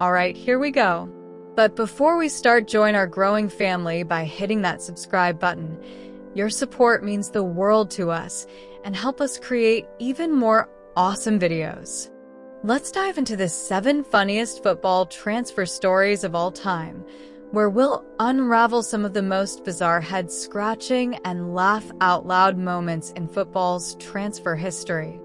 All right, here we go. But before we start, join our growing family by hitting that subscribe button. Your support means the world to us and help us create even more awesome videos. Let's dive into the 7 funniest football transfer stories of all time, where we'll unravel some of the most bizarre head-scratching and laugh-out-loud moments in football's transfer history.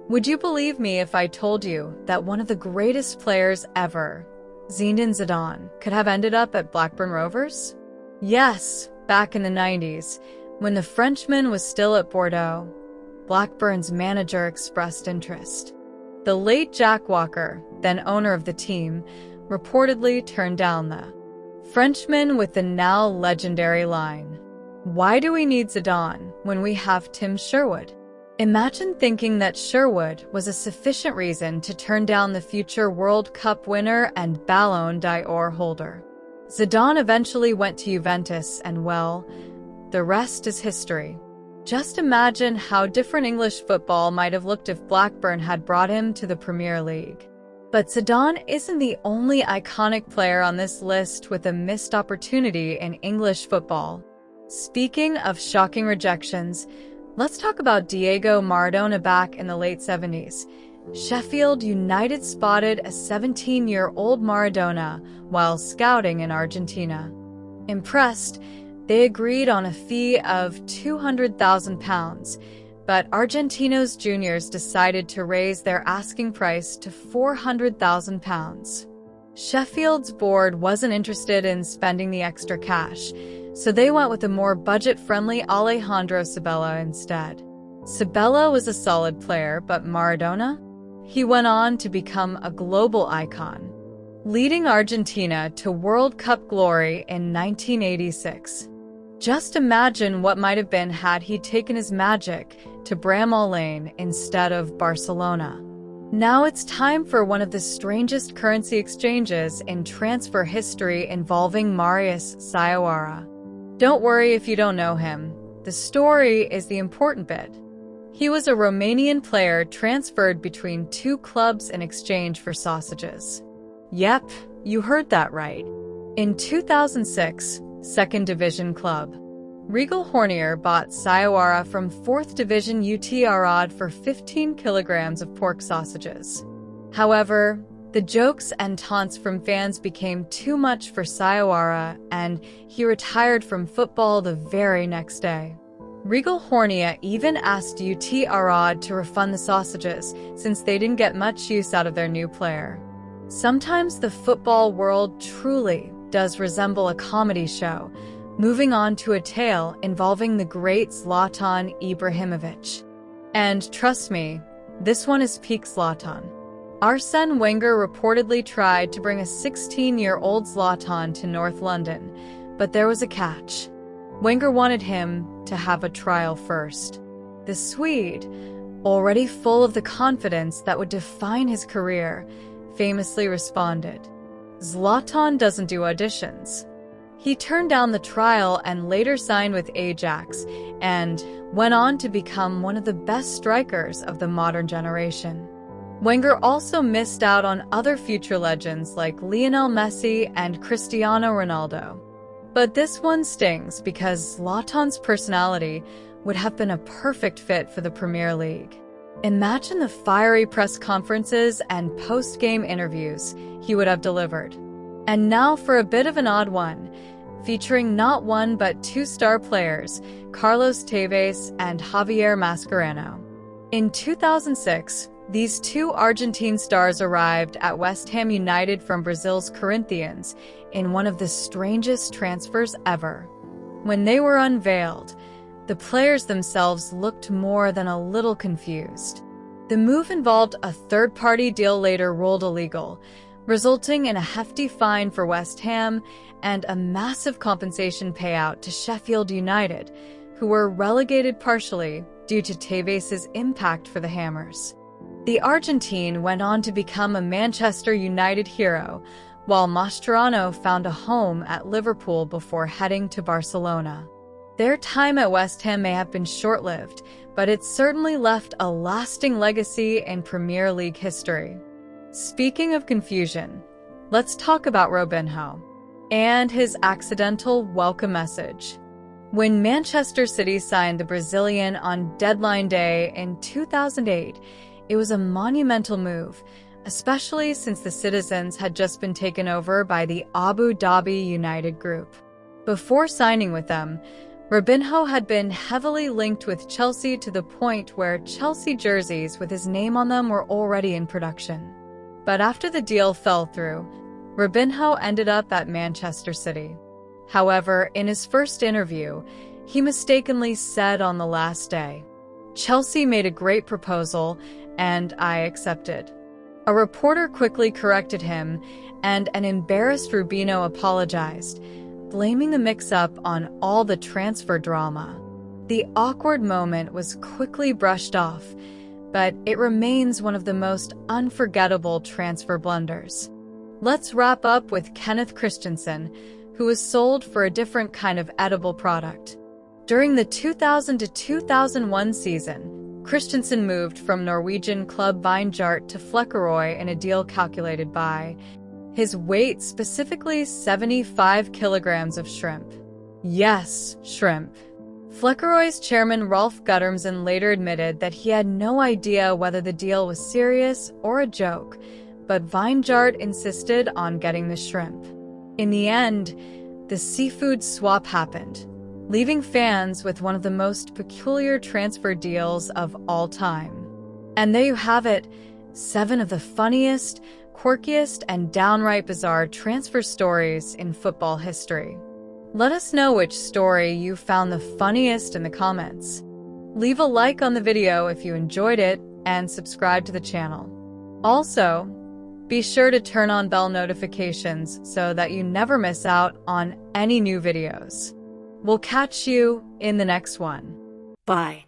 Would you believe me if I told you that one of the greatest players ever, Zinedine Zidane, could have ended up at Blackburn Rovers? Yes, back in the 90s, when the Frenchman was still at Bordeaux, Blackburn's manager expressed interest. The late Jack Walker, then owner of the team, reportedly turned down the Frenchman with the now legendary line, "Why do we need Zidane when we have Tim Sherwood?" Imagine thinking that Sherwood was a sufficient reason to turn down the future World Cup winner and Ballon d'Or holder. Zidane eventually went to Juventus and, well, the rest is history. Just imagine how different English football might have looked if Blackburn had brought him to the Premier League. But Zidane isn't the only iconic player on this list with a missed opportunity in English football. Speaking of shocking rejections, let's talk about Diego Maradona back in the late 70s. Sheffield United spotted a 17-year-old Maradona while scouting in Argentina. Impressed, they agreed on a fee of £200,000, but Argentinos juniors decided to raise their asking price to £400,000. Sheffield's board wasn't interested in spending the extra cash, so they went with a more budget-friendly Alejandro Sabella instead. Sabella was a solid player, but Maradona? He went on to become a global icon, leading Argentina to World Cup glory in 1986. Just imagine what might have been had he taken his magic to Bramall Lane instead of Barcelona. Now it's time for one of the strangest currency exchanges in transfer history involving Marius Saiawara. Don't worry if you don't know him. The story is the important bit. He was a Romanian player transferred between 2 clubs in exchange for sausages. Yep, you heard that right. In 2006, Second Division club Regal Hornier bought Saiawara from 4th Division UT Arad for 15 kilograms of pork sausages. However, the jokes and taunts from fans became too much for Saiawara, and he retired from football the very next day. Regal Hornier even asked UT Arad to refund the sausages since they didn't get much use out of their new player. Sometimes the football world truly does resemble a comedy show, moving on to a tale involving the great Zlatan Ibrahimovic. And trust me, this one is peak Zlatan. Arsene Wenger reportedly tried to bring a 16-year-old Zlatan to North London, but there was a catch. Wenger wanted him to have a trial first. The Swede, already full of the confidence that would define his career, famously responded, "Zlatan doesn't do auditions." He turned down the trial and later signed with Ajax and went on to become one of the best strikers of the modern generation. Wenger also missed out on other future legends like Lionel Messi and Cristiano Ronaldo. But this one stings because Zlatan's personality would have been a perfect fit for the Premier League. Imagine the fiery press conferences and post-game interviews he would have delivered. And now for a bit of an odd one, featuring not one but 2 star players, Carlos Tevez and Javier Mascherano. In 2006, these 2 Argentine stars arrived at West Ham United from Brazil's Corinthians in one of the strangest transfers ever. When they were unveiled, the players themselves looked more than a little confused. The move involved a third-party deal later ruled illegal, resulting in a hefty fine for West Ham and a massive compensation payout to Sheffield United, who were relegated partially due to Tevez's impact for the Hammers. The Argentine went on to become a Manchester United hero, while Mascherano found a home at Liverpool before heading to Barcelona. Their time at West Ham may have been short-lived, but it certainly left a lasting legacy in Premier League history. Speaking of confusion, Let's talk about Robinho and his accidental welcome message. When Manchester City signed the Brazilian on deadline day in 2008, it was a monumental move, especially since the Citizens had just been taken over by the Abu Dhabi United Group. Before signing with them, Robinho had been heavily linked with Chelsea to the point where Chelsea jerseys with his name on them were already in production. But after the deal fell through, Robinho ended up at Manchester City. However, in his first interview, he mistakenly said on the last day, "Chelsea made a great proposal, and I accepted." A reporter quickly corrected him, and an embarrassed Robinho apologized, blaming the mix-up on all the transfer drama. The awkward moment was quickly brushed off, but it remains one of the most unforgettable transfer blunders. Let's wrap up with Kenneth Christensen, who was sold for a different kind of edible product. During the 2000 to 2001 season, Christensen moved from Norwegian club Vindjart to Flekkerøy in a deal calculated by his weight, specifically 75 kilograms of shrimp. Yes, shrimp. Flekkerøy's chairman Rolf Guttormsen later admitted that he had no idea whether the deal was serious or a joke, but Vindjart insisted on getting the shrimp. In the end, the seafood swap happened, leaving fans with one of the most peculiar transfer deals of all time. And there you have it, 7 of the funniest, quirkiest, and downright bizarre transfer stories in football history. Let us know which story you found the funniest in the comments. Leave a like on the video if you enjoyed it, and subscribe to the channel. Also, be sure to turn on bell notifications so that you never miss out on any new videos. We'll catch you in the next one. Bye.